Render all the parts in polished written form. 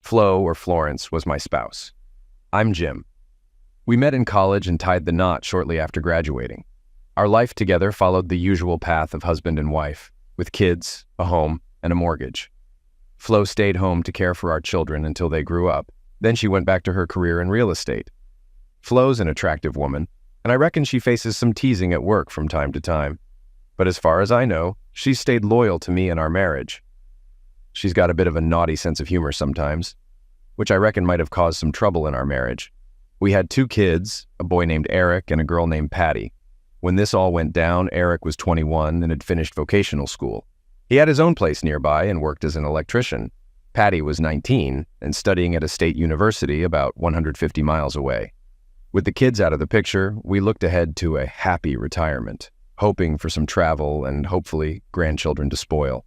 Flo, or Florence, was my spouse. I'm Jim. We met in college and tied the knot shortly after graduating. Our life together followed the usual path of husband and wife, with kids, a home, and a mortgage. Flo stayed home to care for our children until they grew up. Then she went back to her career in real estate. Flo's an attractive woman, and I reckon she faces some teasing at work from time to time. But as far as I know, she's stayed loyal to me and our marriage. She's got a bit of a naughty sense of humor sometimes, which I reckon might have caused some trouble in our marriage. We had 2 kids, a boy named Eric and a girl named Patty. When this all went down, Eric was 21 and had finished vocational school. He had his own place nearby and worked as an electrician. Patty was 19 and studying at a state university about 150 miles away. With the kids out of the picture, we looked ahead to a happy retirement, hoping for some travel and hopefully grandchildren to spoil.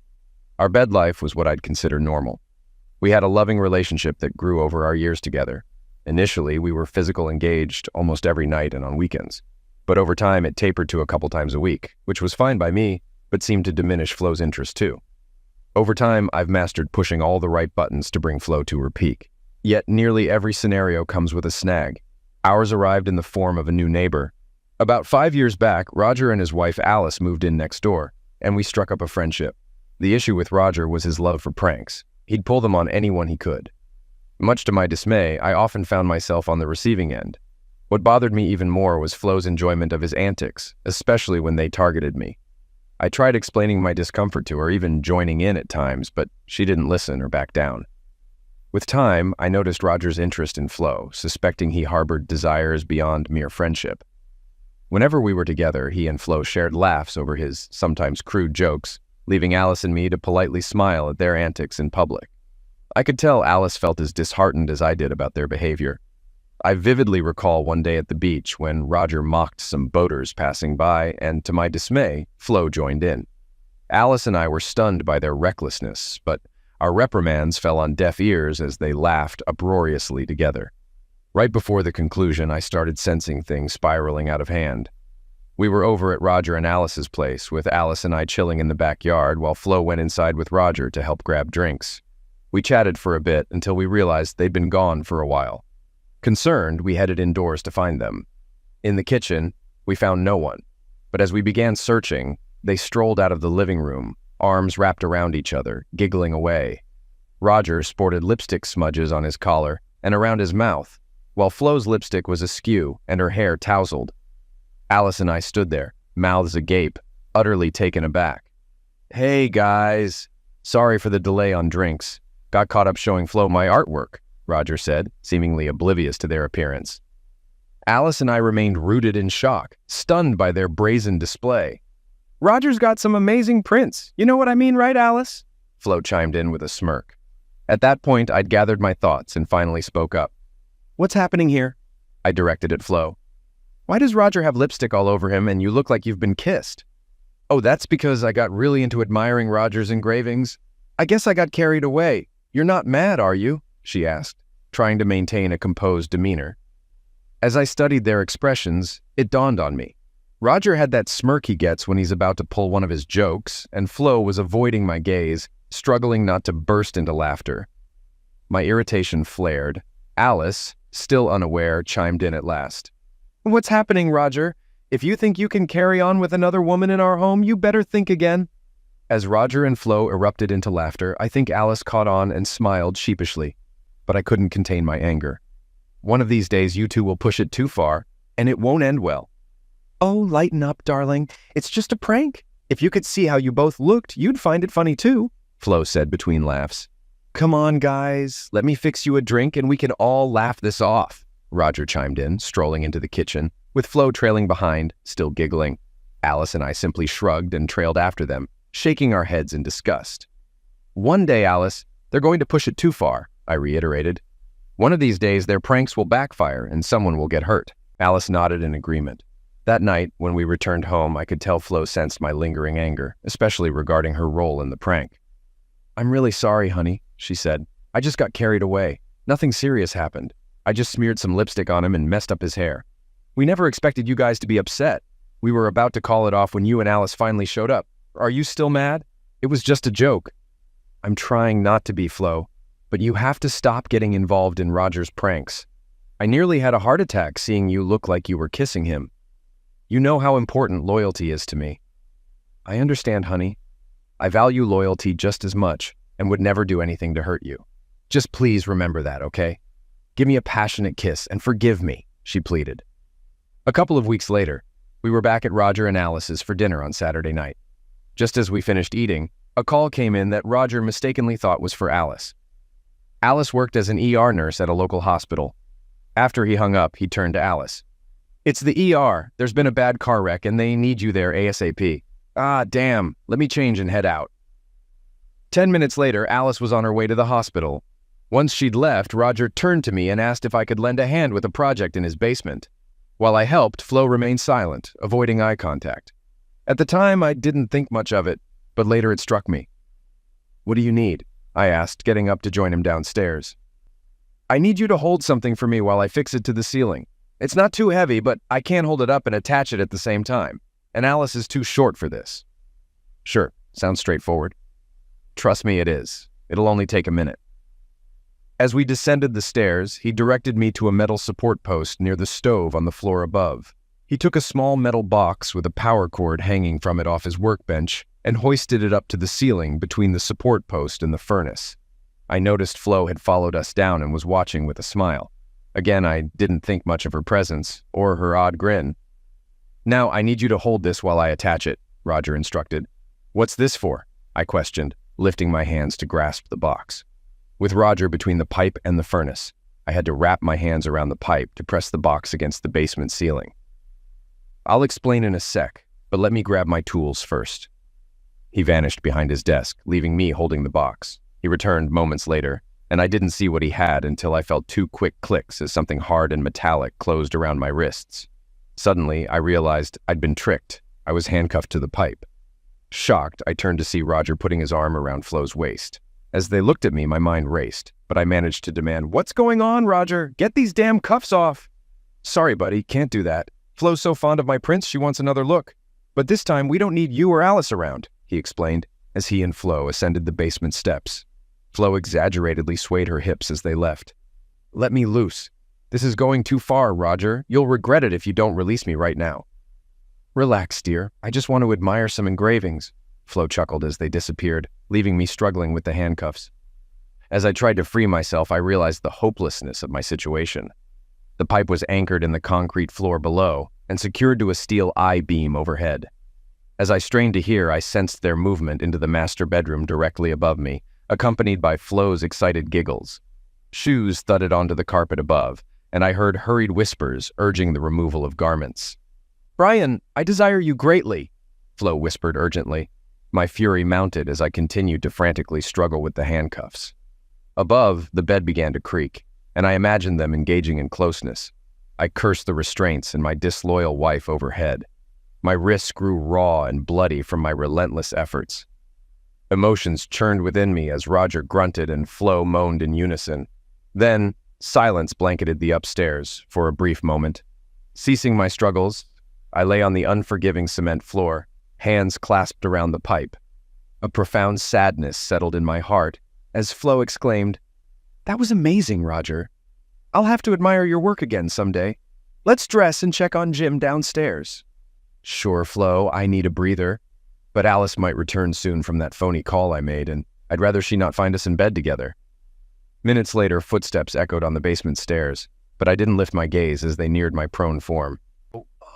Our bed life was what I'd consider normal. We had a loving relationship that grew over our years together. Initially, we were physical engaged almost every night and on weekends. But over time, it tapered to a couple times a week, which was fine by me, but seemed to diminish Flo's interest too. Over time, I've mastered pushing all the right buttons to bring Flo to her peak. Yet nearly every scenario comes with a snag. Ours arrived in the form of a new neighbor. About 5 years back, Roger and his wife Alice moved in next door, and we struck up a friendship. The issue with Roger was his love for pranks. He'd pull them on anyone he could. Much to my dismay, I often found myself on the receiving end. What bothered me even more was Flo's enjoyment of his antics, especially when they targeted me. I tried explaining my discomfort to her, even joining in at times, but she didn't listen or back down. With time, I noticed Roger's interest in Flo, suspecting he harbored desires beyond mere friendship. Whenever we were together, he and Flo shared laughs over his sometimes crude jokes, leaving Alice and me to politely smile at their antics in public. I could tell Alice felt as disheartened as I did about their behavior. I vividly recall one day at the beach when Roger mocked some boaters passing by, and to my dismay, Flo joined in. Alice and I were stunned by their recklessness, but our reprimands fell on deaf ears as they laughed uproariously together. Right before the conclusion, I started sensing things spiraling out of hand. We were over at Roger and Alice's place, with Alice and I chilling in the backyard while Flo went inside with Roger to help grab drinks. We chatted for a bit until we realized they'd been gone for a while. Concerned, we headed indoors to find them. In the kitchen, we found no one, but as we began searching, they strolled out of the living room, arms wrapped around each other, giggling away. Roger sported lipstick smudges on his collar and around his mouth, while Flo's lipstick was askew and her hair tousled. Alice and I stood there, mouths agape, utterly taken aback. "Hey, guys. Sorry for the delay on drinks. Got caught up showing Flo my artwork," Roger said, seemingly oblivious to their appearance. Alice and I remained rooted in shock, stunned by their brazen display. "Roger's got some amazing prints. You know what I mean, right, Alice?" Flo chimed in with a smirk. At that point, I'd gathered my thoughts and finally spoke up. "What's happening here?" I directed at Flo. "Why does Roger have lipstick all over him and you look like you've been kissed?" "Oh, that's because I got really into admiring Roger's engravings. I guess I got carried away. You're not mad, are you?" she asked, trying to maintain a composed demeanor. As I studied their expressions, it dawned on me. Roger had that smirk he gets when he's about to pull one of his jokes, and Flo was avoiding my gaze, struggling not to burst into laughter. My irritation flared. Alice, still unaware, chimed in at last. "What's happening, Roger? If you think you can carry on with another woman in our home, you better think again." As Roger and Flo erupted into laughter, I think Alice caught on and smiled sheepishly, but I couldn't contain my anger. "One of these days you two will push it too far, and it won't end well." "Oh, lighten up, darling. It's just a prank. If you could see how you both looked, you'd find it funny too," Flo said between laughs. "Come on, guys. Let me fix you a drink and we can all laugh this off," Roger chimed in, strolling into the kitchen, with Flo trailing behind, still giggling. Alice and I simply shrugged and trailed after them, shaking our heads in disgust. "One day, Alice, they're going to push it too far," I reiterated. "One of these days, their pranks will backfire and someone will get hurt." Alice nodded in agreement. That night, when we returned home, I could tell Flo sensed my lingering anger, especially regarding her role in the prank. "I'm really sorry, honey," she said. "I just got carried away. Nothing serious happened. I just smeared some lipstick on him and messed up his hair. We never expected you guys to be upset. We were about to call it off when you and Alice finally showed up. Are you still mad? It was just a joke." "I'm trying not to be, Flo. but you have to stop getting involved in Roger's pranks. I nearly had a heart attack seeing you look like you were kissing him. You know how important loyalty is to me." "I understand, honey. I value loyalty just as much and would never do anything to hurt you. Just please remember that, okay? Give me a passionate kiss and forgive me," she pleaded. A couple of weeks later, we were back at Roger and Alice's for dinner on Saturday night. Just as we finished eating, a call came in that Roger mistakenly thought was for Alice. Alice worked as an ER nurse at a local hospital. After he hung up, he turned to Alice. "It's the ER. There's been a bad car wreck and they need you there ASAP. Ah, damn. Let me change and head out." 10 minutes later, Alice was on her way to the hospital. Once she'd left, Roger turned to me and asked if I could lend a hand with a project in his basement. While I helped, Flo remained silent, avoiding eye contact. At the time, I didn't think much of it, but later it struck me. "What do you need?" I asked, getting up to join him downstairs. "I need you to hold something for me while I fix it to the ceiling. It's not too heavy, but I can't hold it up and attach it at the same time, and Alice is too short for this." "Sure, sounds straightforward." "Trust me, it is. It'll only take a minute." As we descended the stairs, he directed me to a metal support post near the stove on the floor above. He took a small metal box with a power cord hanging from it off his workbench and hoisted it up to the ceiling between the support post and the furnace. I noticed Flo had followed us down and was watching with a smile. Again, I didn't think much of her presence or her odd grin. "Now, I need you to hold this while I attach it," Roger instructed. "What's this for?" I questioned, lifting my hands to grasp the box. With Roger between the pipe and the furnace, I had to wrap my hands around the pipe to press the box against the basement ceiling. "I'll explain in a sec, but let me grab my tools first." He vanished behind his desk, leaving me holding the box. He returned moments later, and I didn't see what he had until I felt 2 quick clicks as something hard and metallic closed around my wrists. Suddenly, I realized I'd been tricked. I was handcuffed to the pipe. Shocked, I turned to see Roger putting his arm around Flo's waist. As they looked at me, my mind raced, but I managed to demand, "What's going on, Roger? Get these damn cuffs off!" "Sorry, buddy, can't do that. Flo's so fond of my prints she wants another look. But this time we don't need you or Alice around," he explained, as he and Flo ascended the basement steps. Flo exaggeratedly swayed her hips as they left. "Let me loose. This is going too far, Roger. You'll regret it if you don't release me right now." "Relax, dear. I just want to admire some engravings," Flo chuckled as they disappeared, leaving me struggling with the handcuffs. As I tried to free myself, I realized the hopelessness of my situation. The pipe was anchored in the concrete floor below and secured to a steel I-beam overhead. As I strained to hear, I sensed their movement into the master bedroom directly above me, accompanied by Flo's excited giggles. Shoes thudded onto the carpet above, and I heard hurried whispers urging the removal of garments. "Brian, I desire you greatly," Flo whispered urgently. My fury mounted as I continued to frantically struggle with the handcuffs. Above, the bed began to creak, and I imagined them engaging in closeness. I cursed the restraints and my disloyal wife overhead. My wrists grew raw and bloody from my relentless efforts. Emotions churned within me as Roger grunted and Flo moaned in unison. Then, silence blanketed the upstairs for a brief moment. Ceasing my struggles, I lay on the unforgiving cement floor, hands clasped around the pipe. A profound sadness settled in my heart as Flo exclaimed, "That was amazing, Roger. I'll have to admire your work again someday. Let's dress and check on Jim downstairs." "Sure, Flo, I need a breather. But Alice might return soon from that phony call I made, and I'd rather she not find us in bed together." Minutes later, footsteps echoed on the basement stairs, but I didn't lift my gaze as they neared my prone form.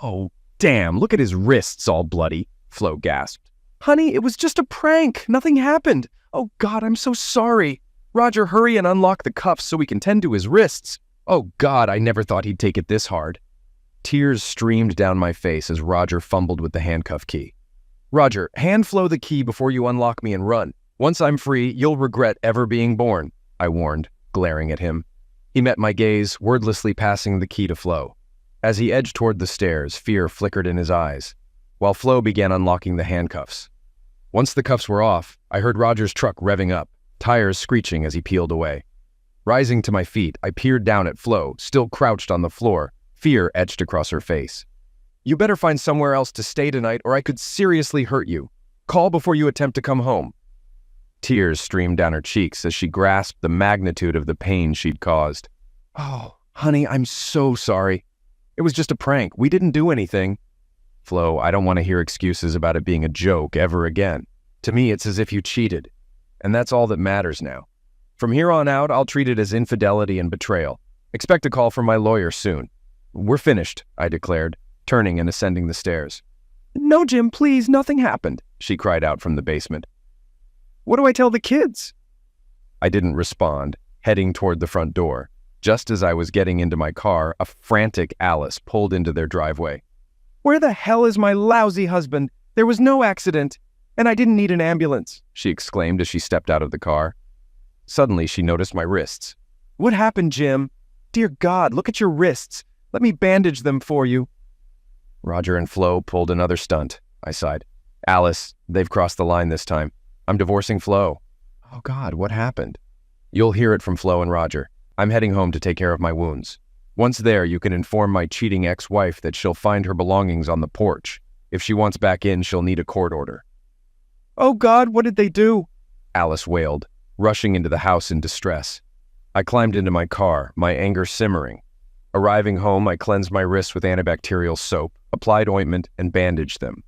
Oh, damn, look at his wrists all bloody," Flo gasped. "Honey, it was just a prank. Nothing happened. Oh, God, I'm so sorry. Roger, hurry and unlock the cuffs so we can tend to his wrists. Oh, God, I never thought he'd take it this hard." Tears streamed down my face as Roger fumbled with the handcuff key. "Roger, hand Flo the key before you unlock me and run. Once I'm free, you'll regret ever being born," I warned, glaring at him. He met my gaze, wordlessly passing the key to Flo. As he edged toward the stairs, fear flickered in his eyes, while Flo began unlocking the handcuffs. Once the cuffs were off, I heard Roger's truck revving up, tires screeching as he peeled away. Rising to my feet, I peered down at Flo, still crouched on the floor, fear etched across her face. "You better find somewhere else to stay tonight or I could seriously hurt you. Call before you attempt to come home." Tears streamed down her cheeks as she grasped the magnitude of the pain she'd caused. "Oh, honey, I'm so sorry. It was just a prank. We didn't do anything." "Flo, I don't want to hear excuses about it being a joke ever again. To me, it's as if you cheated. And that's all that matters now. From here on out, I'll treat it as infidelity and betrayal. Expect a call from my lawyer soon." "We're finished," I declared, turning and ascending the stairs. "No, Jim, please, nothing happened," she cried out from the basement. "What do I tell the kids?" I didn't respond, heading toward the front door. Just as I was getting into my car, a frantic Alice pulled into their driveway. "Where the hell is my lousy husband? There was no accident, and I didn't need an ambulance," she exclaimed as she stepped out of the car. Suddenly, she noticed my wrists. "What happened, Jim? Dear God, look at your wrists. Let me bandage them for you." "Roger and Flo pulled another stunt," I sighed. "Alice, they've crossed the line this time. I'm divorcing Flo." "Oh God, what happened?" "You'll hear it from Flo and Roger. I'm heading home to take care of my wounds. Once there, you can inform my cheating ex-wife that she'll find her belongings on the porch. If she wants back in, she'll need a court order." "Oh God, what did they do?" Alice wailed, rushing into the house in distress. I climbed into my car, my anger simmering. Arriving home, I cleansed my wrists with antibacterial soap, applied ointment, and bandaged them.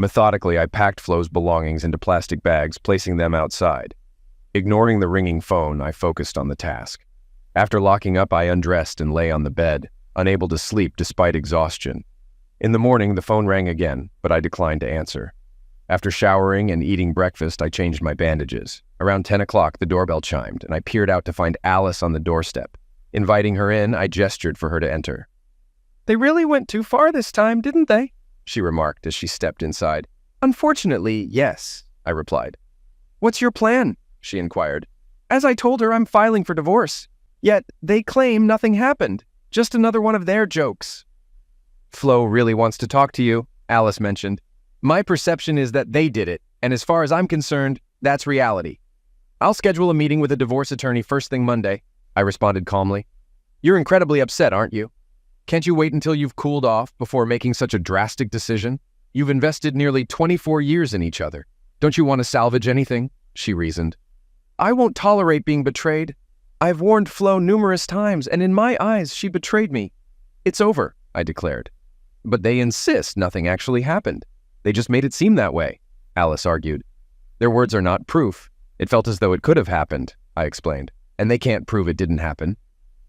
Methodically, I packed Flo's belongings into plastic bags, placing them outside. Ignoring the ringing phone, I focused on the task. After locking up, I undressed and lay on the bed, unable to sleep despite exhaustion. In the morning, the phone rang again, but I declined to answer. After showering and eating breakfast, I changed my bandages. Around 10 o'clock, the doorbell chimed, and I peered out to find Alice on the doorstep. Inviting her in, I gestured for her to enter. "They really went too far this time, didn't they?" she remarked as she stepped inside. "Unfortunately, yes," I replied. "What's your plan?" she inquired. "As I told her, I'm filing for divorce. Yet they claim nothing happened. Just another one of their jokes." "Flo really wants to talk to you," Alice mentioned. "My perception is that they did it, and as far as I'm concerned, that's reality. I'll schedule a meeting with a divorce attorney first thing Monday," I responded calmly. "You're incredibly upset, aren't you? Can't you wait until you've cooled off before making such a drastic decision? You've invested nearly 24 years in each other. Don't you want to salvage anything?" she reasoned. "I won't tolerate being betrayed. I've warned Flo numerous times, and in my eyes, she betrayed me. It's over," I declared. "But they insist nothing actually happened. They just made it seem that way," Alice argued. "Their words are not proof. It felt as though it could have happened," I explained, "and they can't prove it didn't happen.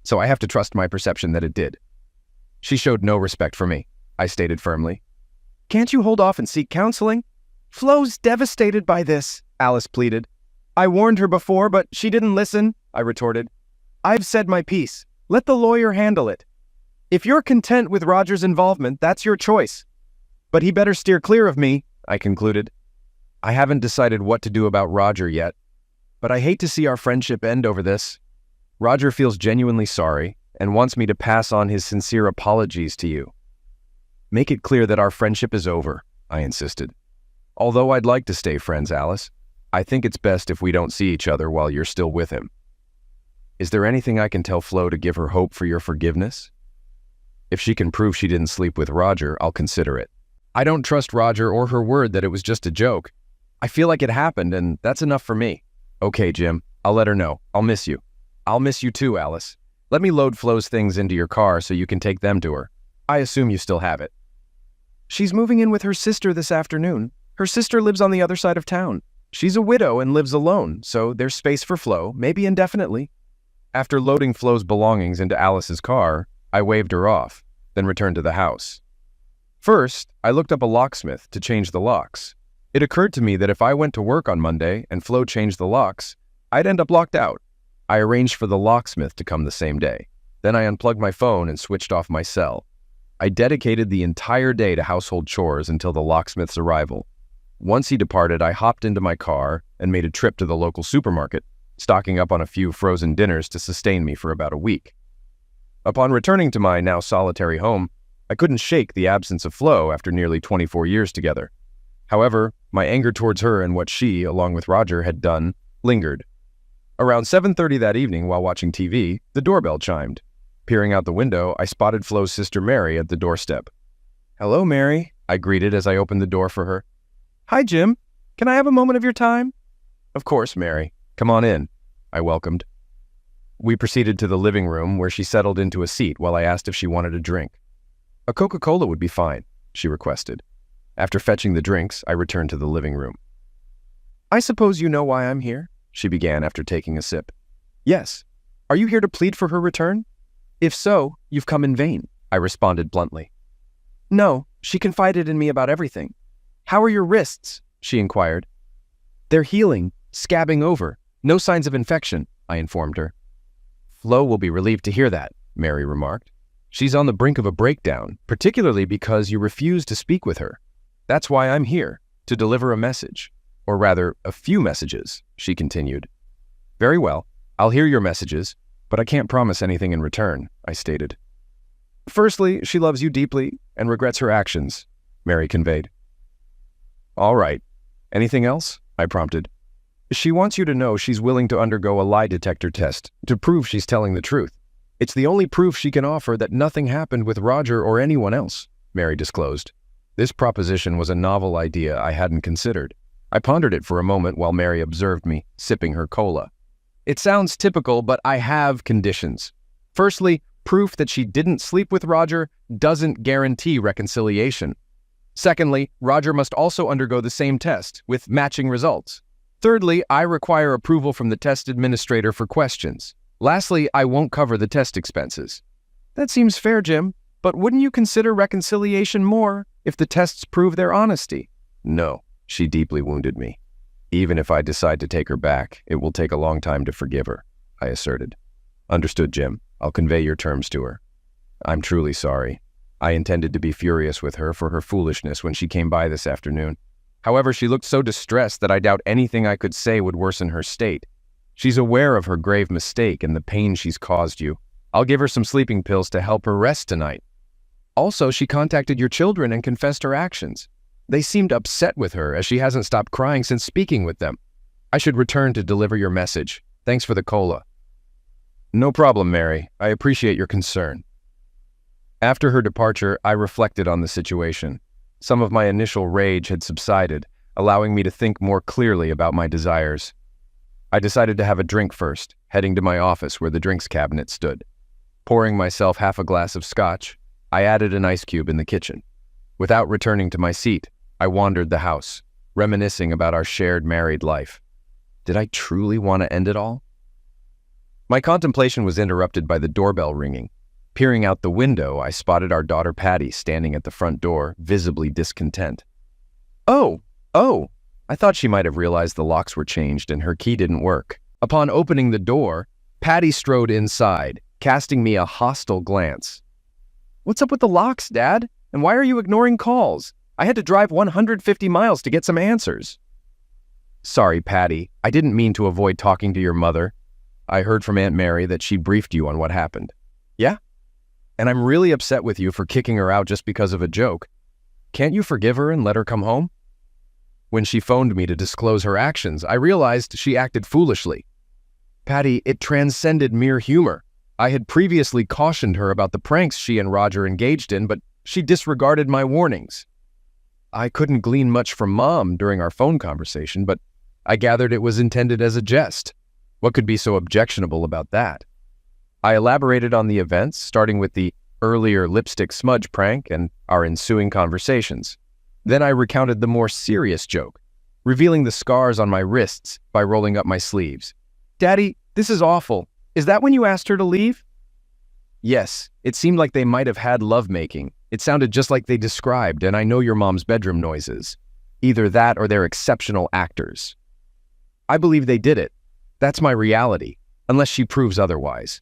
So I have to trust my perception that it did." She showed no respect for me, I stated firmly. "Can't you hold off and seek counseling? Flo's devastated by this," Alice pleaded. "I warned her before, but she didn't listen," I retorted. "I've said my piece. Let the lawyer handle it. If you're content with Roger's involvement, that's your choice. But he better steer clear of me," I concluded. "I haven't decided what to do about Roger yet, but I hate to see our friendship end over this. Roger feels genuinely sorry and wants me to pass on his sincere apologies to you. Make it clear that our friendship is over," I insisted. "Although I'd like to stay friends, Alice, I think it's best if we don't see each other while you're still with him. Is there anything I can tell Flo to give her hope for your forgiveness? If she can prove she didn't sleep with Roger, I'll consider it. I don't trust Roger or her word that it was just a joke. I feel like it happened, and that's enough for me." "Okay, Jim, I'll let her know. I'll miss you." "I'll miss you too, Alice. Let me load Flo's things into your car so you can take them to her. I assume you still have it." "She's moving in with her sister this afternoon. Her sister lives on the other side of town. She's a widow and lives alone, so there's space for Flo, maybe indefinitely." After loading Flo's belongings into Alice's car, I waved her off, then returned to the house. First, I looked up a locksmith to change the locks. It occurred to me that if I went to work on Monday and Flo changed the locks, I'd end up locked out. I arranged for the locksmith to come the same day. Then I unplugged my phone and switched off my cell. I dedicated the entire day to household chores until the locksmith's arrival. Once he departed, I hopped into my car and made a trip to the local supermarket, stocking up on a few frozen dinners to sustain me for about a week. Upon returning to my now solitary home, I couldn't shake the absence of Flo after nearly 24 years together. However, my anger towards her and what she, along with Roger, had done, lingered. Around 7:30 that evening, while watching TV, the doorbell chimed. Peering out the window, I spotted Flo's sister Mary at the doorstep. "Hello, Mary," I greeted as I opened the door for her. "Hi, Jim. Can I have a moment of your time?" Of course, Mary. Come on in, I welcomed. We proceeded to the living room where she settled into a seat while I asked if she wanted a drink. A Coca-Cola would be fine, she requested. After fetching the drinks, I returned to the living room. I suppose you know why I'm here, she began after taking a sip. Yes. Are you here to plead for her return? If so, you've come in vain, I responded bluntly. No, she confided in me about everything. How are your wrists? She inquired. They're healing, scabbing over. No signs of infection, I informed her. Flo will be relieved to hear that, Mary remarked. She's on the brink of a breakdown, particularly because you refuse to speak with her. That's why I'm here, to deliver a message. Or rather, a few messages, she continued. Very well, I'll hear your messages, but I can't promise anything in return, I stated. Firstly, she loves you deeply and regrets her actions, Mary conveyed. All right. Anything else? I prompted. She wants you to know she's willing to undergo a lie detector test to prove she's telling the truth. It's the only proof she can offer that nothing happened with Roger or anyone else, Mary disclosed. This proposition was a novel idea I hadn't considered. I pondered it for a moment while Mary observed me, sipping her cola. It sounds typical, but I have conditions. Firstly, proof that she didn't sleep with Roger doesn't guarantee reconciliation. Secondly, Roger must also undergo the same test, with matching results. Thirdly, I require approval from the test administrator for questions. Lastly, I won't cover the test expenses. That seems fair, Jim, but wouldn't you consider reconciliation more if the tests prove their honesty? No. She deeply wounded me. Even if I decide to take her back, it will take a long time to forgive her, I asserted. Understood, Jim. I'll convey your terms to her. I'm truly sorry. I intended to be furious with her for her foolishness when she came by this afternoon. However, she looked so distressed that I doubt anything I could say would worsen her state. She's aware of her grave mistake and the pain she's caused you. I'll give her some sleeping pills to help her rest tonight. Also, she contacted your children and confessed her actions. They seemed upset with her as she hasn't stopped crying since speaking with them. I should return to deliver your message. Thanks for the cola. No problem, Mary. I appreciate your concern. After her departure, I reflected on the situation. Some of my initial rage had subsided, allowing me to think more clearly about my desires. I decided to have a drink first, heading to my office where the drinks cabinet stood. Pouring myself half a glass of scotch, I added an ice cube in the kitchen. Without returning to my seat, I wandered the house, reminiscing about our shared married life. Did I truly want to end it all? My contemplation was interrupted by the doorbell ringing. Peering out the window, I spotted our daughter Patty standing at the front door, visibly discontent. Oh, I thought she might have realized the locks were changed and her key didn't work. Upon opening the door, Patty strode inside, casting me a hostile glance. What's up with the locks, Dad? And why are you ignoring calls? I had to drive 150 miles to get some answers. Sorry, Patty. I didn't mean to avoid talking to your mother. I heard from Aunt Mary that she briefed you on what happened. Yeah? And I'm really upset with you for kicking her out just because of a joke. Can't you forgive her and let her come home? When she phoned me to disclose her actions, I realized she acted foolishly. Patty, it transcended mere humor. I had previously cautioned her about the pranks she and Roger engaged in, but she disregarded my warnings. I couldn't glean much from Mom during our phone conversation, but I gathered it was intended as a jest. What could be so objectionable about that? I elaborated on the events, starting with the earlier lipstick smudge prank and our ensuing conversations. Then I recounted the more serious joke, revealing the scars on my wrists by rolling up my sleeves. Daddy, this is awful. Is that when you asked her to leave? Yes, it seemed like they might have had lovemaking. It sounded just like they described, and I know your mom's bedroom noises. Either that or they're exceptional actors. I believe they did it. That's my reality, unless she proves otherwise.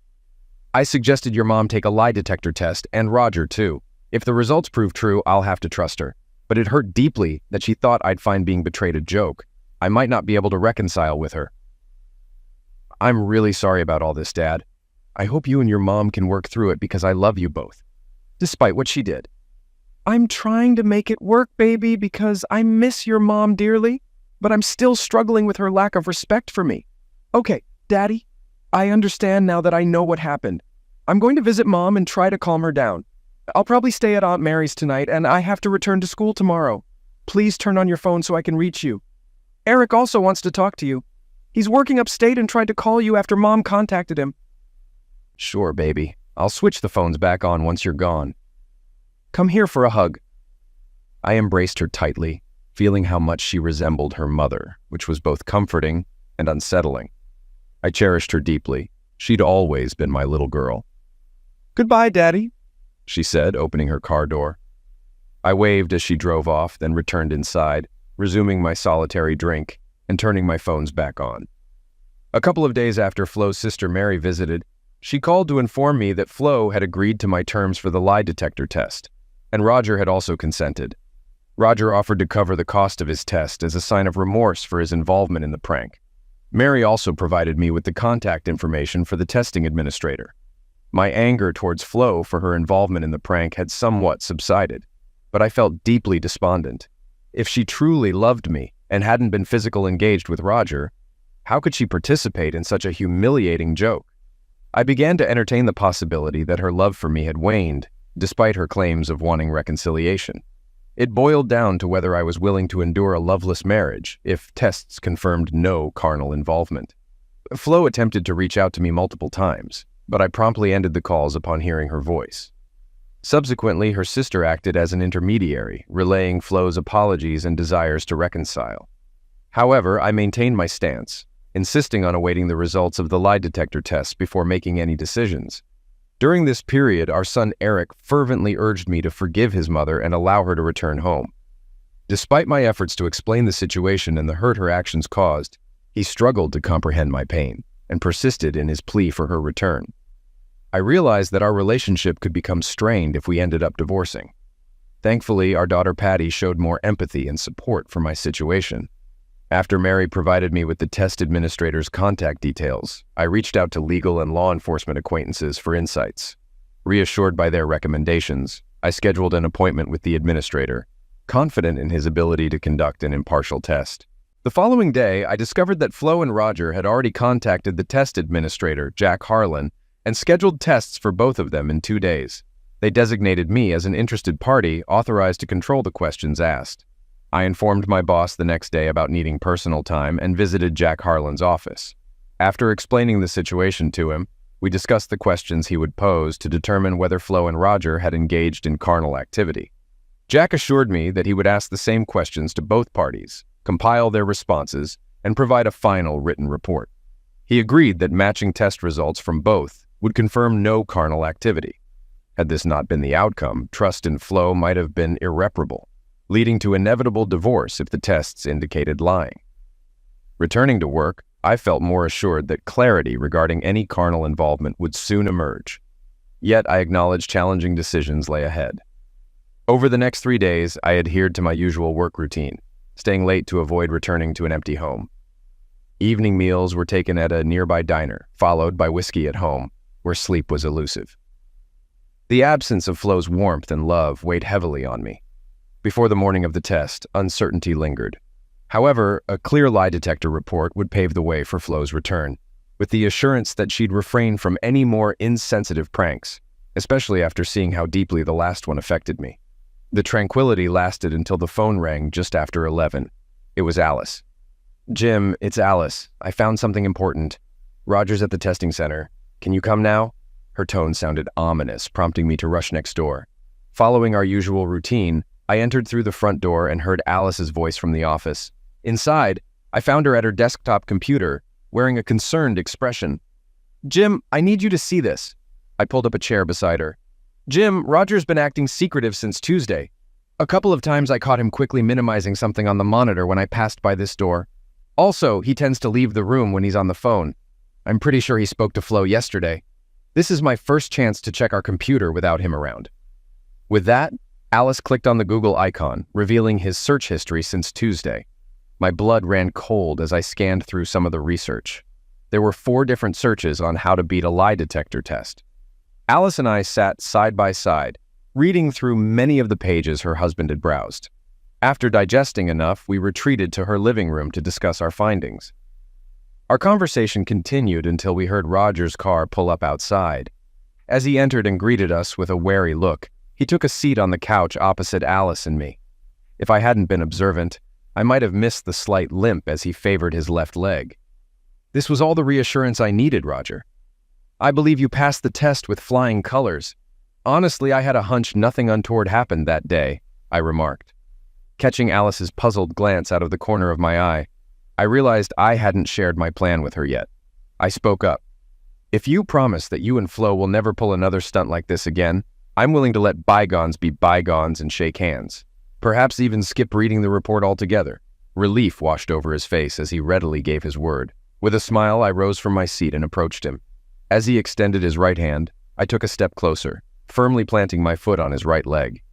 I suggested your mom take a lie detector test, and Roger too. If the results prove true, I'll have to trust her. But it hurt deeply that she thought I'd find being betrayed a joke. I might not be able to reconcile with her. I'm really sorry about all this, Dad. I hope you and your mom can work through it because I love you both, despite what she did. I'm trying to make it work, baby, because I miss your mom dearly, but I'm still struggling with her lack of respect for me. Okay, Daddy, I understand now that I know what happened. I'm going to visit Mom and try to calm her down. I'll probably stay at Aunt Mary's tonight, and I have to return to school tomorrow. Please turn on your phone so I can reach you. Eric also wants to talk to you. He's working upstate and tried to call you after Mom contacted him. Sure, baby. I'll switch the phones back on once you're gone. Come here for a hug. I embraced her tightly, feeling how much she resembled her mother, which was both comforting and unsettling. I cherished her deeply. She'd always been my little girl. Goodbye, Daddy, she said, opening her car door. I waved as she drove off, then returned inside, resuming my solitary drink and turning my phones back on. A couple of days after Flo's sister Mary visited, she called to inform me that Flo had agreed to my terms for the lie detector test, and Roger had also consented. Roger offered to cover the cost of his test as a sign of remorse for his involvement in the prank. Mary also provided me with the contact information for the testing administrator. My anger towards Flo for her involvement in the prank had somewhat subsided, but I felt deeply despondent. If she truly loved me and hadn't been physically engaged with Roger, how could she participate in such a humiliating joke? I began to entertain the possibility that her love for me had waned, despite her claims of wanting reconciliation. It boiled down to whether I was willing to endure a loveless marriage if tests confirmed no carnal involvement. Flo attempted to reach out to me multiple times, but I promptly ended the calls upon hearing her voice. Subsequently, her sister acted as an intermediary, relaying Flo's apologies and desires to reconcile. However, I maintained my stance, insisting on awaiting the results of the lie detector test before making any decisions. During this period, our son Eric fervently urged me to forgive his mother and allow her to return home. Despite my efforts to explain the situation and the hurt her actions caused, he struggled to comprehend my pain and persisted in his plea for her return. I realized that our relationship could become strained if we ended up divorcing. Thankfully, our daughter Patty showed more empathy and support for my situation. After Mary provided me with the test administrator's contact details, I reached out to legal and law enforcement acquaintances for insights. Reassured by their recommendations, I scheduled an appointment with the administrator, confident in his ability to conduct an impartial test. The following day, I discovered that Flo and Roger had already contacted the test administrator, Jack Harlan, and scheduled tests for both of them in 2 days. They designated me as an interested party authorized to control the questions asked. I informed my boss the next day about needing personal time and visited Jack Harlan's office. After explaining the situation to him, we discussed the questions he would pose to determine whether Flo and Roger had engaged in carnal activity. Jack assured me that he would ask the same questions to both parties, compile their responses, and provide a final written report. He agreed that matching test results from both would confirm no carnal activity. Had this not been the outcome, trust in Flo might have been irreparable, leading to inevitable divorce if the tests indicated lying. Returning to work, I felt more assured that clarity regarding any carnal involvement would soon emerge. Yet I acknowledged challenging decisions lay ahead. Over the next 3 days, I adhered to my usual work routine, staying late to avoid returning to an empty home. Evening meals were taken at a nearby diner, followed by whiskey at home, where sleep was elusive. The absence of Flo's warmth and love weighed heavily on me. Before the morning of the test, uncertainty lingered. However, a clear lie detector report would pave the way for Flo's return, with the assurance that she'd refrain from any more insensitive pranks, especially after seeing how deeply the last one affected me. The tranquility lasted until the phone rang just after 11. It was Alice. "Jim, it's Alice. I found something important. Roger's at the testing center. Can you come now?" Her tone sounded ominous, prompting me to rush next door. Following our usual routine, I entered through the front door and heard Alice's voice from the office. Inside, I found her at her desktop computer, wearing a concerned expression. "Jim, I need you to see this." I pulled up a chair beside her. "Jim, Roger's been acting secretive since Tuesday. A couple of times I caught him quickly minimizing something on the monitor when I passed by this door. Also, he tends to leave the room when he's on the phone. I'm pretty sure he spoke to Flo yesterday. This is my first chance to check our computer without him around." With that, Alice clicked on the Google icon, revealing his search history since Tuesday. My blood ran cold as I scanned through some of the research. There were 4 different searches on how to beat a lie detector test. Alice and I sat side by side, reading through many of the pages her husband had browsed. After digesting enough, we retreated to her living room to discuss our findings. Our conversation continued until we heard Roger's car pull up outside. As he entered and greeted us with a wary look, he took a seat on the couch opposite Alice and me. If I hadn't been observant, I might have missed the slight limp as he favored his left leg. This was all the reassurance I needed, Roger. I believe you passed the test with flying colors. Honestly, I had a hunch nothing untoward happened that day, I remarked. Catching Alice's puzzled glance out of the corner of my eye, I realized I hadn't shared my plan with her yet. I spoke up. If you promise that you and Flo will never pull another stunt like this again, I'm willing to let bygones be bygones and shake hands. Perhaps even skip reading the report altogether. Relief washed over his face as he readily gave his word. With a smile, I rose from my seat and approached him. As he extended his right hand, I took a step closer, firmly planting my foot on his right leg.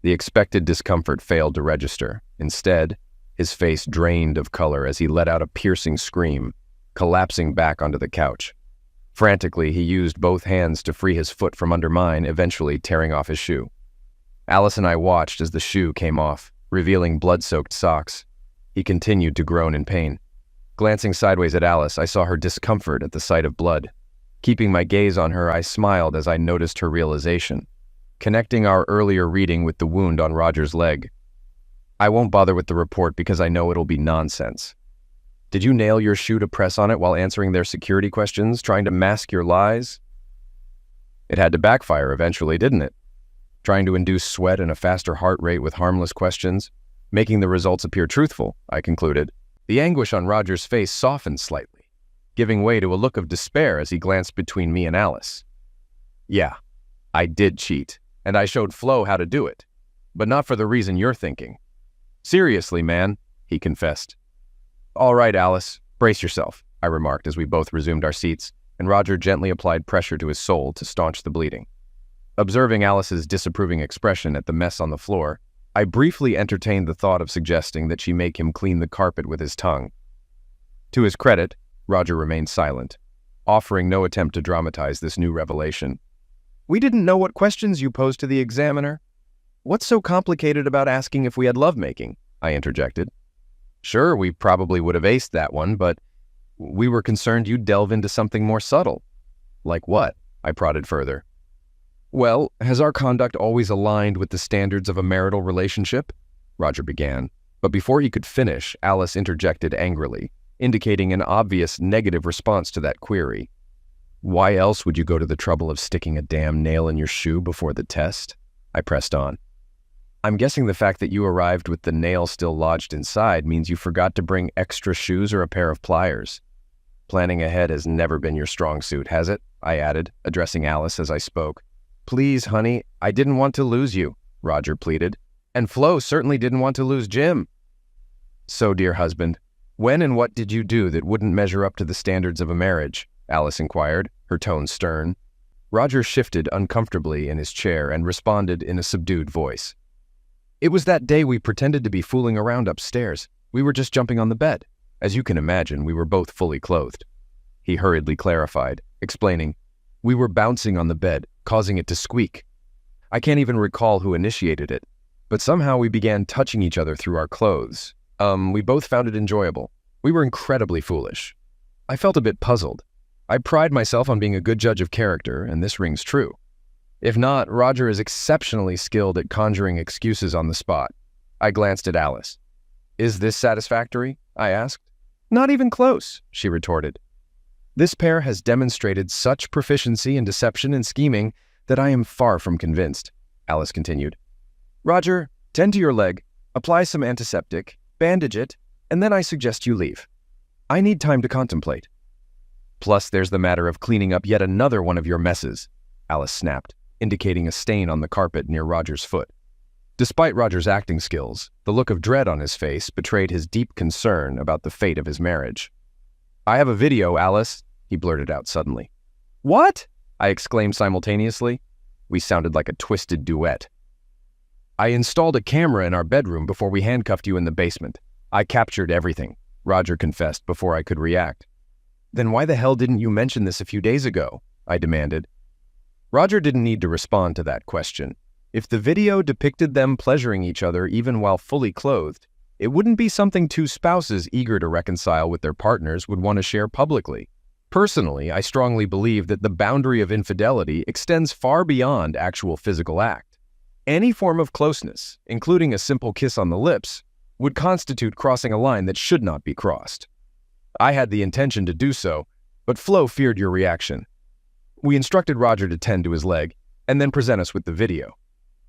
The expected discomfort failed to register. Instead, his face drained of color as he let out a piercing scream, collapsing back onto the couch. Frantically, he used both hands to free his foot from under mine, eventually tearing off his shoe. Alice and I watched as the shoe came off, revealing blood-soaked socks. He continued to groan in pain. Glancing sideways at Alice, I saw her discomfort at the sight of blood. Keeping my gaze on her, I smiled as I noticed her realization, connecting our earlier reading with the wound on Roger's leg. I won't bother with the report because I know it'll be nonsense. Did you nail your shoe to press on it while answering their security questions, trying to mask your lies? It had to backfire eventually, didn't it? Trying to induce sweat and a faster heart rate with harmless questions, making the results appear truthful, I concluded. The anguish on Roger's face softened slightly, giving way to a look of despair as he glanced between me and Alice. Yeah, I did cheat, and I showed Flo how to do it, but not for the reason you're thinking. Seriously, man, he confessed. All right, Alice, brace yourself, I remarked as we both resumed our seats, and Roger gently applied pressure to his sole to staunch the bleeding. Observing Alice's disapproving expression at the mess on the floor, I briefly entertained the thought of suggesting that she make him clean the carpet with his tongue. To his credit, Roger remained silent, offering no attempt to dramatize this new revelation. We didn't know what questions you posed to the examiner. What's so complicated about asking if we had lovemaking? I interjected. Sure, we probably would have aced that one, but we were concerned you'd delve into something more subtle. Like what? I prodded further. Well, has our conduct always aligned with the standards of a marital relationship? Roger began, but before he could finish, Alice interjected angrily, indicating an obvious negative response to that query. Why else would you go to the trouble of sticking a damn nail in your shoe before the test? I pressed on. I'm guessing the fact that you arrived with the nail still lodged inside means you forgot to bring extra shoes or a pair of pliers. Planning ahead has never been your strong suit, has it? I added, addressing Alice as I spoke. Please, honey, I didn't want to lose you, Roger pleaded. And Flo certainly didn't want to lose Jim. So, dear husband, when and what did you do that wouldn't measure up to the standards of a marriage? Alice inquired, her tone stern. Roger shifted uncomfortably in his chair and responded in a subdued voice. It was that day we pretended to be fooling around upstairs. We were just jumping on the bed. As you can imagine, we were both fully clothed. He hurriedly clarified, explaining, we were bouncing on the bed, causing it to squeak. I can't even recall who initiated it, but somehow we began touching each other through our clothes. We both found it enjoyable. We were incredibly foolish. I felt a bit puzzled. I pride myself on being a good judge of character, and this rings true. If not, Roger is exceptionally skilled at conjuring excuses on the spot. I glanced at Alice. Is this satisfactory? I asked. Not even close, she retorted. This pair has demonstrated such proficiency in deception and scheming that I am far from convinced, Alice continued. Roger, tend to your leg, apply some antiseptic, bandage it, and then I suggest you leave. I need time to contemplate. Plus, there's the matter of cleaning up yet another one of your messes, Alice snapped, indicating a stain on the carpet near Roger's foot. Despite Roger's acting skills, the look of dread on his face betrayed his deep concern about the fate of his marriage. I have a video, Alice, he blurted out suddenly. What? I exclaimed simultaneously. We sounded like a twisted duet. I installed a camera in our bedroom before we handcuffed you in the basement. I captured everything, Roger confessed before I could react. Then why the hell didn't you mention this a few days ago? I demanded. Roger didn't need to respond to that question. If the video depicted them pleasuring each other even while fully clothed, it wouldn't be something two spouses eager to reconcile with their partners would want to share publicly. Personally, I strongly believe that the boundary of infidelity extends far beyond actual physical act. Any form of closeness, including a simple kiss on the lips, would constitute crossing a line that should not be crossed. I had the intention to do so, but Flo feared your reaction. We instructed Roger to tend to his leg and then present us with the video.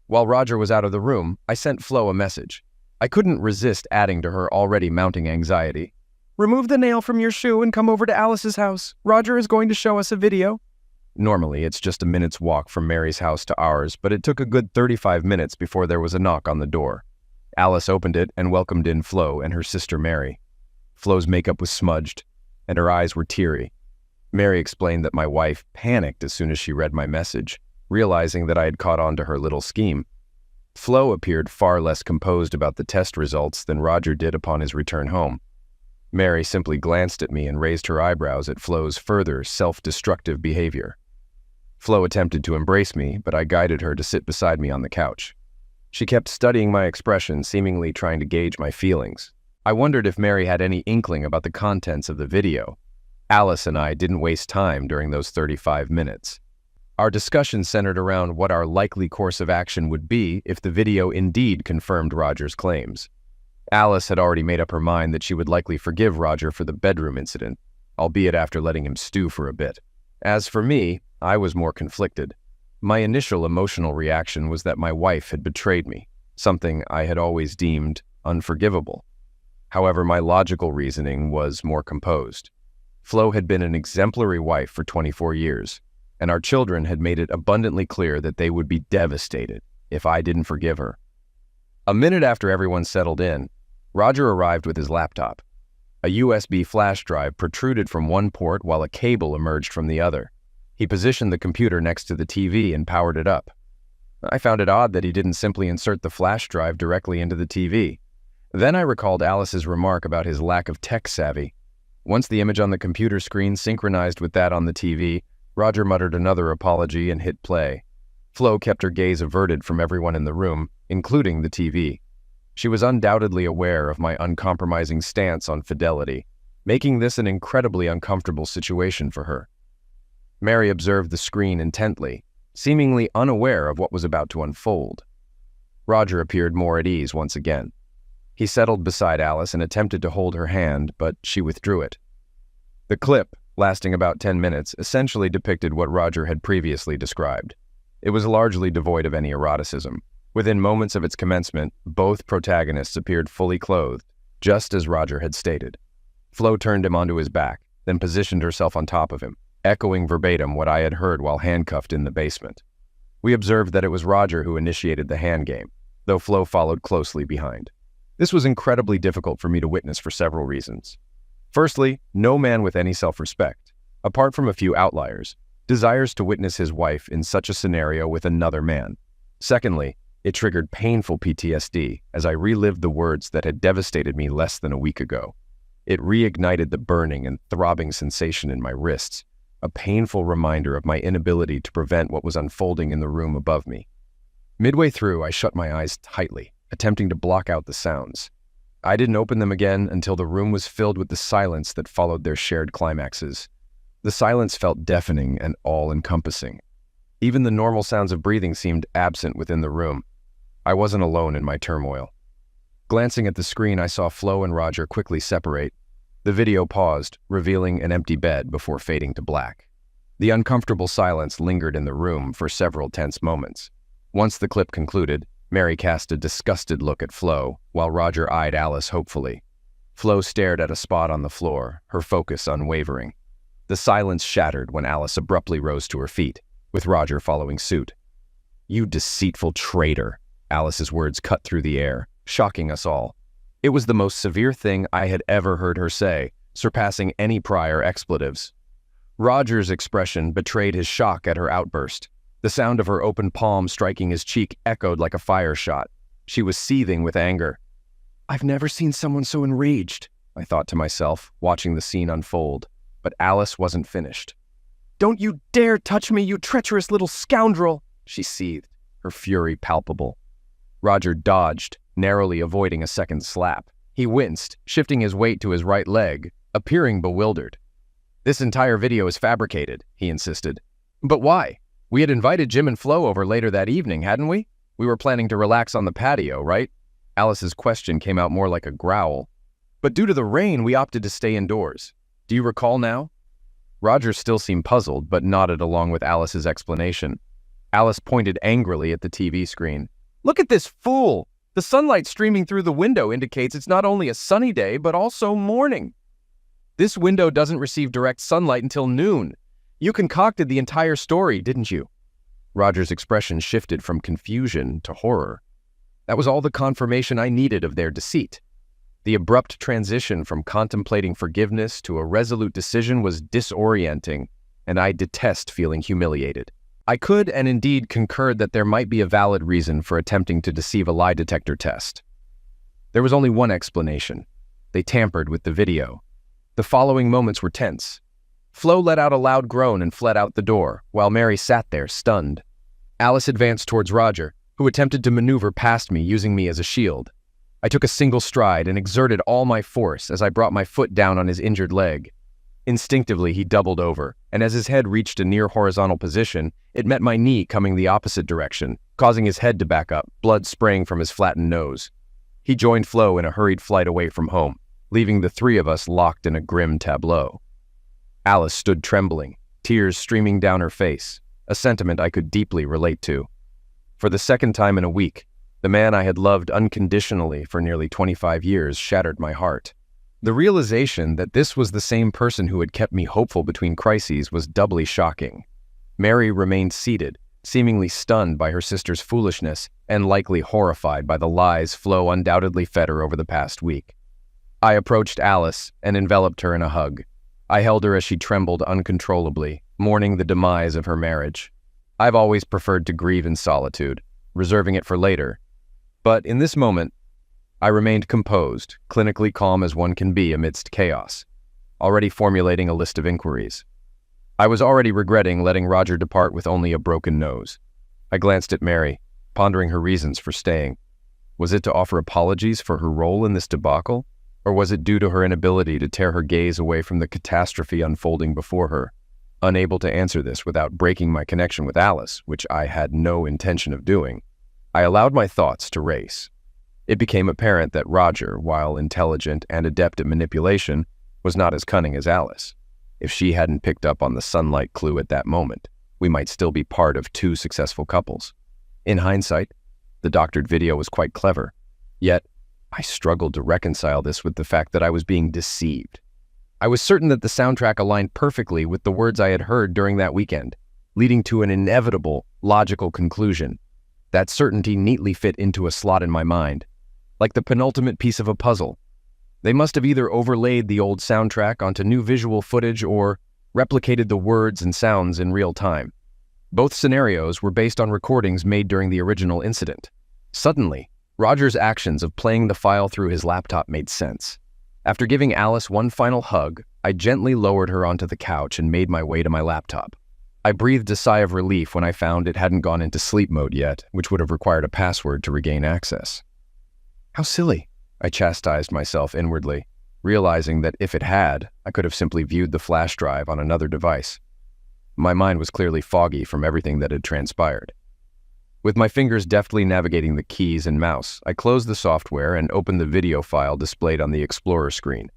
While Roger was out of the room, I sent Flo a message. I couldn't resist adding to her already mounting anxiety. "Remove the nail from your shoe and come over to Alice's house. Roger is going to show us a video." Normally, it's just a minute's walk from Mary's house to ours, but it took a good 35 minutes before there was a knock on the door. Alice opened it and welcomed in Flo and her sister Mary. Flo's makeup was smudged, and her eyes were teary. Mary explained that my wife panicked as soon as she read my message, realizing that I had caught on to her little scheme. Flo appeared far less composed about the test results than Roger did upon his return home. Mary simply glanced at me and raised her eyebrows at Flo's further self-destructive behavior. Flo attempted to embrace me, but I guided her to sit beside me on the couch. She kept studying my expression, seemingly trying to gauge my feelings. I wondered if Mary had any inkling about the contents of the video. Alice and I didn't waste time during those 35 minutes. Our discussion centered around what our likely course of action would be if the video indeed confirmed Roger's claims. Alice had already made up her mind that she would likely forgive Roger for the bedroom incident, albeit after letting him stew for a bit. As for me, I was more conflicted. My initial emotional reaction was that my wife had betrayed me, something I had always deemed unforgivable. However, my logical reasoning was more composed. Flo had been an exemplary wife for 24 years, and our children had made it abundantly clear that they would be devastated if I didn't forgive her. A minute after everyone settled in, Roger arrived with his laptop. A USB flash drive protruded from one port while a cable emerged from the other. He positioned the computer next to the TV and powered it up. I found it odd that he didn't simply insert the flash drive directly into the TV. Then I recalled Alice's remark about his lack of tech savvy. Once the image on the computer screen synchronized with that on the TV, Roger muttered another apology and hit play. Flo kept her gaze averted from everyone in the room, including the TV. She was undoubtedly aware of my uncompromising stance on fidelity, making this an incredibly uncomfortable situation for her. Mary observed the screen intently, seemingly unaware of what was about to unfold. Roger appeared more at ease once again. He settled beside Alice and attempted to hold her hand, but she withdrew it. The clip, lasting about 10 minutes, essentially depicted what Roger had previously described. It was largely devoid of any eroticism. Within moments of its commencement, both protagonists appeared fully clothed, just as Roger had stated. Flo turned him onto his back, then positioned herself on top of him, echoing verbatim what I had heard while handcuffed in the basement. We observed that it was Roger who initiated the hand game, though Flo followed closely behind. This was incredibly difficult for me to witness for several reasons. Firstly, no man with any self-respect, apart from a few outliers, desires to witness his wife in such a scenario with another man. Secondly, it triggered painful PTSD as I relived the words that had devastated me less than a week ago. It reignited the burning and throbbing sensation in my wrists, a painful reminder of my inability to prevent what was unfolding in the room above me. Midway through, I shut my eyes tightly, attempting to block out the sounds. I didn't open them again until the room was filled with the silence that followed their shared climaxes. The silence felt deafening and all-encompassing. Even the normal sounds of breathing seemed absent within the room. I wasn't alone in my turmoil. Glancing at the screen, I saw Flo and Roger quickly separate. The video paused, revealing an empty bed before fading to black. The uncomfortable silence lingered in the room for several tense moments. Once the clip concluded, Mary cast a disgusted look at Flo, while Roger eyed Alice hopefully. Flo stared at a spot on the floor, her focus unwavering. The silence shattered when Alice abruptly rose to her feet, with Roger following suit. "You deceitful traitor," Alice's words cut through the air, shocking us all. It was the most severe thing I had ever heard her say, surpassing any prior expletives. Roger's expression betrayed his shock at her outburst. The sound of her open palm striking his cheek echoed like a fire shot. She was seething with anger. "I've never seen someone so enraged," I thought to myself, watching the scene unfold. But Alice wasn't finished. "Don't you dare touch me, you treacherous little scoundrel!" she seethed, her fury palpable. Roger dodged, narrowly avoiding a second slap. He winced, shifting his weight to his right leg, appearing bewildered. "This entire video is fabricated," he insisted. "But why? We had invited Jim and Flo over later that evening, hadn't we? We were planning to relax on the patio, right?" Alice's question came out more like a growl. But due to the rain, we opted to stay indoors. Do you recall now? Roger still seemed puzzled, but nodded along with Alice's explanation. Alice pointed angrily at the TV screen. Look at this fool! The sunlight streaming through the window indicates it's not only a sunny day, but also morning. This window doesn't receive direct sunlight until noon. You concocted the entire story, didn't you? Roger's expression shifted from confusion to horror. That was all the confirmation I needed of their deceit. The abrupt transition from contemplating forgiveness to a resolute decision was disorienting, and I detest feeling humiliated. I could and indeed concurred that there might be a valid reason for attempting to deceive a lie detector test. There was only one explanation. They tampered with the video. The following moments were tense. Flo let out a loud groan and fled out the door, while Mary sat there, stunned. Alice advanced towards Roger, who attempted to maneuver past me using me as a shield. I took a single stride and exerted all my force as I brought my foot down on his injured leg. Instinctively, he doubled over, and as his head reached a near horizontal position, it met my knee coming the opposite direction, causing his head to back up, blood spraying from his flattened nose. He joined Flo in a hurried flight away from home, leaving the three of us locked in a grim tableau. Alice stood trembling, tears streaming down her face, a sentiment I could deeply relate to. For the second time in a week, the man I had loved unconditionally for nearly 25 years shattered my heart. The realization that this was the same person who had kept me hopeful between crises was doubly shocking. Mary remained seated, seemingly stunned by her sister's foolishness and likely horrified by the lies Flo undoubtedly fed her over the past week. I approached Alice and enveloped her in a hug. I held her as she trembled uncontrollably, mourning the demise of her marriage. I've always preferred to grieve in solitude, reserving it for later. But in this moment, I remained composed, clinically calm as one can be amidst chaos, already formulating a list of inquiries. I was already regretting letting Roger depart with only a broken nose. I glanced at Mary, pondering her reasons for staying. Was it to offer apologies for her role in this debacle, or was it due to her inability to tear her gaze away from the catastrophe unfolding before her? Unable to answer this without breaking my connection with Alice, which I had no intention of doing, I allowed my thoughts to race. It became apparent that Roger, while intelligent and adept at manipulation, was not as cunning as Alice. If she hadn't picked up on the sunlight clue at that moment, we might still be part of two successful couples. In hindsight, the doctored video was quite clever. Yet, I struggled to reconcile this with the fact that I was being deceived. I was certain that the soundtrack aligned perfectly with the words I had heard during that weekend, leading to an inevitable, logical conclusion. That certainty neatly fit into a slot in my mind, like the penultimate piece of a puzzle. They must have either overlaid the old soundtrack onto new visual footage or replicated the words and sounds in real time. Both scenarios were based on recordings made during the original incident. Suddenly, Roger's actions of playing the file through his laptop made sense. After giving Alice one final hug, I gently lowered her onto the couch and made my way to my laptop. I breathed a sigh of relief when I found it hadn't gone into sleep mode yet, which would have required a password to regain access. How silly, I chastised myself inwardly, realizing that if it had, I could have simply viewed the flash drive on another device. My mind was clearly foggy from everything that had transpired. With my fingers deftly navigating the keys and mouse, I closed the software and opened the video file displayed on the Explorer screen,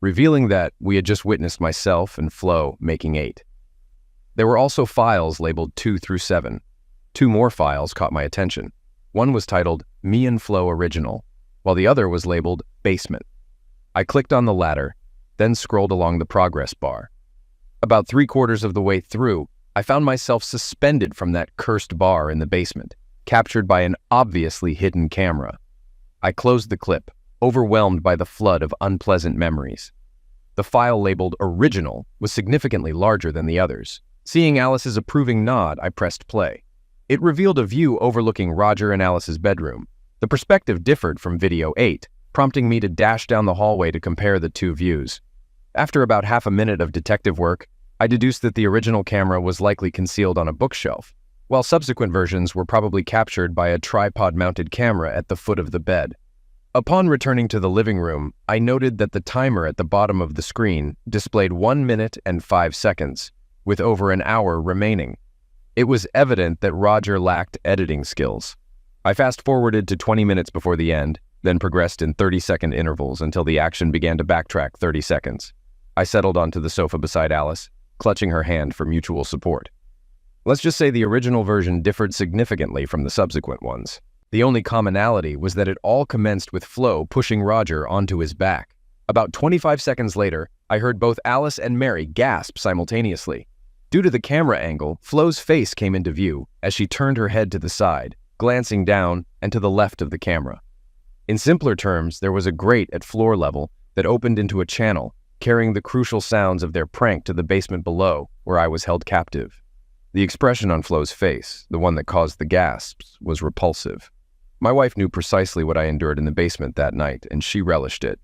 revealing that we had just witnessed myself and Flo making 8. There were also files labeled 2 through 7. 2 more files caught my attention. One was titled Me and Flo Original, while the other was labeled Basement. I clicked on the latter, then scrolled along the progress bar. About 3/4 of the way through, I found myself suspended from that cursed bar in the basement, captured by an obviously hidden camera. I closed the clip, overwhelmed by the flood of unpleasant memories. The file labeled Original was significantly larger than the others. Seeing Alice's approving nod, I pressed play. It revealed a view overlooking Roger and Alice's bedroom. The perspective differed from video 8, prompting me to dash down the hallway to compare the two views. After about half a minute of detective work, I deduced that the original camera was likely concealed on a bookshelf, while subsequent versions were probably captured by a tripod-mounted camera at the foot of the bed. Upon returning to the living room, I noted that the timer at the bottom of the screen displayed 1 minute and 5 seconds, with over an hour remaining. It was evident that Roger lacked editing skills. I fast-forwarded to 20 minutes before the end, then progressed in 30-second intervals until the action began to backtrack 30 seconds. I settled onto the sofa beside Alice, clutching her hand for mutual support. Let's just say the original version differed significantly from the subsequent ones. The only commonality was that it all commenced with Flo pushing Roger onto his back. About 25 seconds later, I heard both Alice and Mary gasp simultaneously. Due to the camera angle, Flo's face came into view as she turned her head to the side, glancing down and to the left of the camera. In simpler terms, there was a grate at floor level that opened into a channel, carrying the crucial sounds of their prank to the basement below, where I was held captive. The expression on Flo's face, the one that caused the gasps, was repulsive. My wife knew precisely what I endured in the basement that night, and she relished it.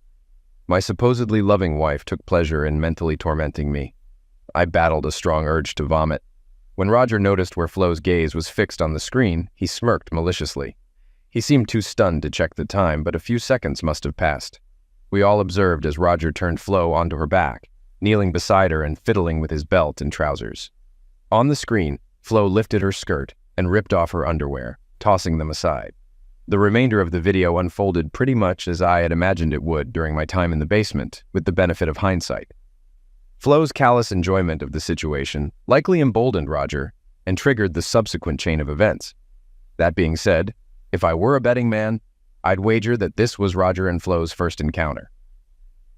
My supposedly loving wife took pleasure in mentally tormenting me. I battled a strong urge to vomit. When Roger noticed where Flo's gaze was fixed on the screen, he smirked maliciously. He seemed too stunned to check the time, but a few seconds must have passed. We all observed as Roger turned Flo onto her back, kneeling beside her and fiddling with his belt and trousers. On the screen, Flo lifted her skirt and ripped off her underwear, tossing them aside. The remainder of the video unfolded pretty much as I had imagined it would during my time in the basement, with the benefit of hindsight. Flo's callous enjoyment of the situation likely emboldened Roger and triggered the subsequent chain of events. That being said, if I were a betting man, I'd wager that this was Roger and Flo's first encounter.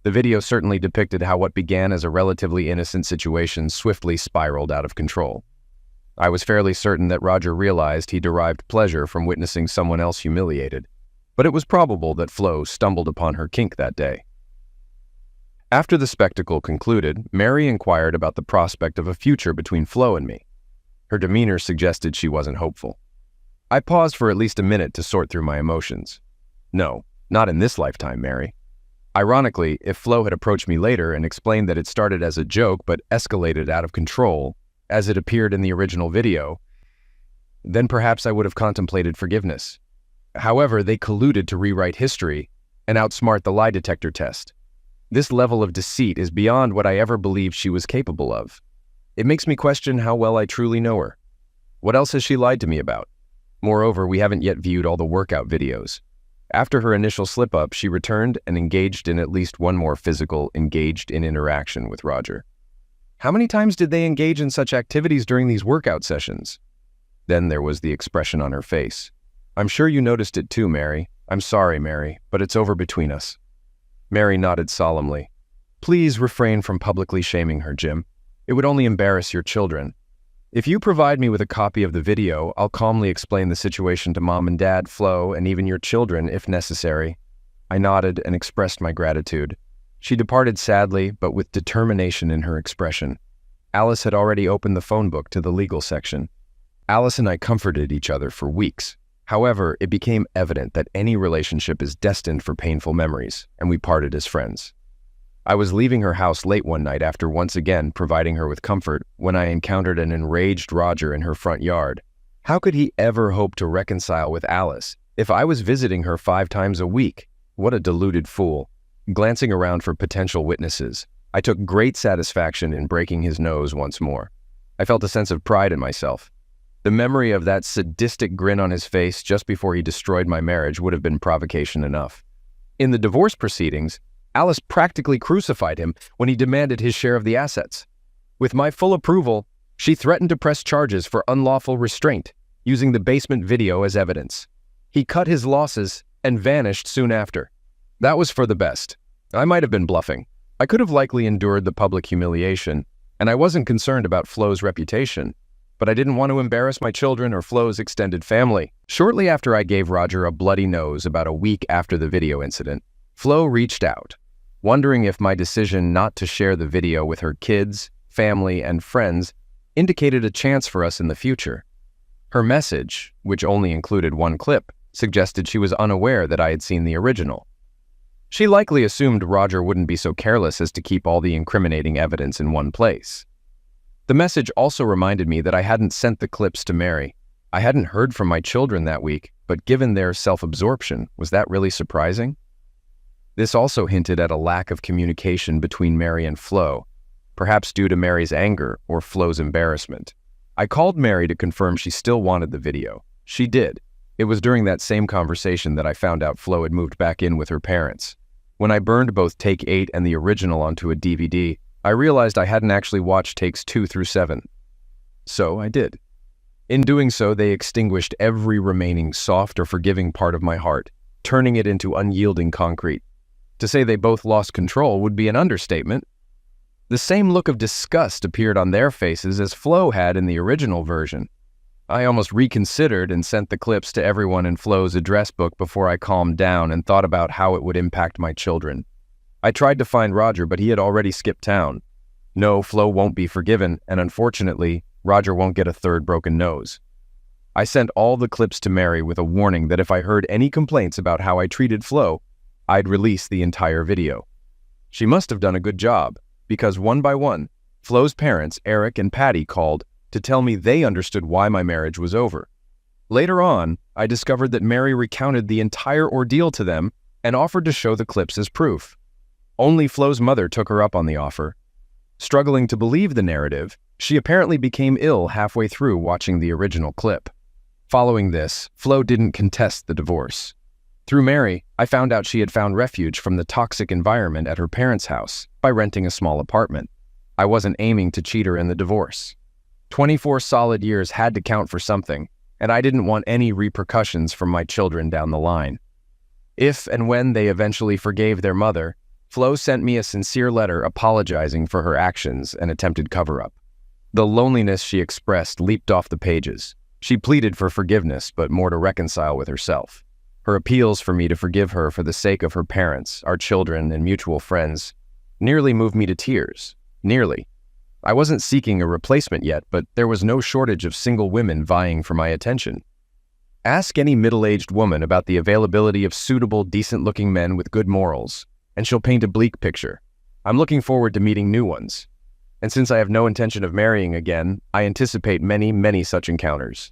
The video certainly depicted how what began as a relatively innocent situation swiftly spiraled out of control. I was fairly certain that Roger realized he derived pleasure from witnessing someone else humiliated, but it was probable that Flo stumbled upon her kink that day. After the spectacle concluded, Mary inquired about the prospect of a future between Flo and me. Her demeanor suggested she wasn't hopeful. I paused for at least a minute to sort through my emotions. No, not in this lifetime, Mary. Ironically, if Flo had approached me later and explained that it started as a joke but escalated out of control, as it appeared in the original video, then perhaps I would have contemplated forgiveness. However, they colluded to rewrite history and outsmart the lie detector test. This level of deceit is beyond what I ever believed she was capable of. It makes me question how well I truly know her. What else has she lied to me about? Moreover, we haven't yet viewed all the workout videos. After her initial slip-up, she returned and engaged in at least one more physical, interaction with Roger. How many times did they engage in such activities during these workout sessions? Then there was the expression on her face. I'm sure you noticed it too, Mary. I'm sorry, Mary, but it's over between us. Mary nodded solemnly. Please refrain from publicly shaming her, Jim. It would only embarrass your children. If you provide me with a copy of the video, I'll calmly explain the situation to Mom and Dad, Flo, and even your children if necessary. I nodded and expressed my gratitude. She departed sadly, but with determination in her expression. Alice had already opened the phone book to the legal section. Alice and I comforted each other for weeks. However, it became evident that any relationship is destined for painful memories, and we parted as friends. I was leaving her house late one night after once again providing her with comfort when I encountered an enraged Roger in her front yard. How could he ever hope to reconcile with Alice if I was visiting her 5 times a week? What a deluded fool. Glancing around for potential witnesses, I took great satisfaction in breaking his nose once more. I felt a sense of pride in myself. The memory of that sadistic grin on his face just before he destroyed my marriage would have been provocation enough. In the divorce proceedings, Alice practically crucified him when he demanded his share of the assets. With my full approval, she threatened to press charges for unlawful restraint, using the basement video as evidence. He cut his losses and vanished soon after. That was for the best. I might have been bluffing. I could have likely endured the public humiliation, and I wasn't concerned about Flo's reputation, but I didn't want to embarrass my children or Flo's extended family. Shortly after I gave Roger a bloody nose about a week after the video incident, Flo reached out, wondering if my decision not to share the video with her kids, family, and friends indicated a chance for us in the future. Her message, which only included one clip, suggested she was unaware that I had seen the original. She likely assumed Roger wouldn't be so careless as to keep all the incriminating evidence in one place. The message also reminded me that I hadn't sent the clips to Mary. I hadn't heard from my children that week, but given their self-absorption, was that really surprising? This also hinted at a lack of communication between Mary and Flo, perhaps due to Mary's anger or Flo's embarrassment. I called Mary to confirm she still wanted the video. She did, It was during that same conversation that I found out Flo had moved back in with her parents. When I burned both Take 8 and the original onto a DVD, I realized I hadn't actually watched takes 2 through 7. So I did. In doing so, they extinguished every remaining soft or forgiving part of my heart, turning it into unyielding concrete. To say they both lost control would be an understatement. The same look of disgust appeared on their faces as Flo had in the original version. I almost reconsidered and sent the clips to everyone in Flo's address book before I calmed down and thought about how it would impact my children. I tried to find Roger, but he had already skipped town. No, Flo won't be forgiven, and unfortunately, Roger won't get a third broken nose. I sent all the clips to Mary with a warning that if I heard any complaints about how I treated Flo, I'd release the entire video. She must have done a good job, because one by one, Flo's parents, Eric and Patty, called to tell me they understood why my marriage was over. Later on, I discovered that Mary recounted the entire ordeal to them and offered to show the clips as proof. Only Flo's mother took her up on the offer. Struggling to believe the narrative, she apparently became ill halfway through watching the original clip. Following this, Flo didn't contest the divorce. Through Mary, I found out she had found refuge from the toxic environment at her parents' house by renting a small apartment. I wasn't aiming to cheat her in the divorce. 24 solid years had to count for something, and I didn't want any repercussions from my children down the line. If and when they eventually forgave their mother, Flo sent me a sincere letter apologizing for her actions and attempted cover-up. The loneliness she expressed leaped off the pages. She pleaded for forgiveness, but more to reconcile with herself. Her appeals for me to forgive her for the sake of her parents, our children, and mutual friends nearly moved me to tears. Nearly. I wasn't seeking a replacement yet, but there was no shortage of single women vying for my attention. Ask any middle-aged woman about the availability of suitable, decent-looking men with good morals, and she'll paint a bleak picture. I'm looking forward to meeting new ones. And since I have no intention of marrying again, I anticipate many, many such encounters.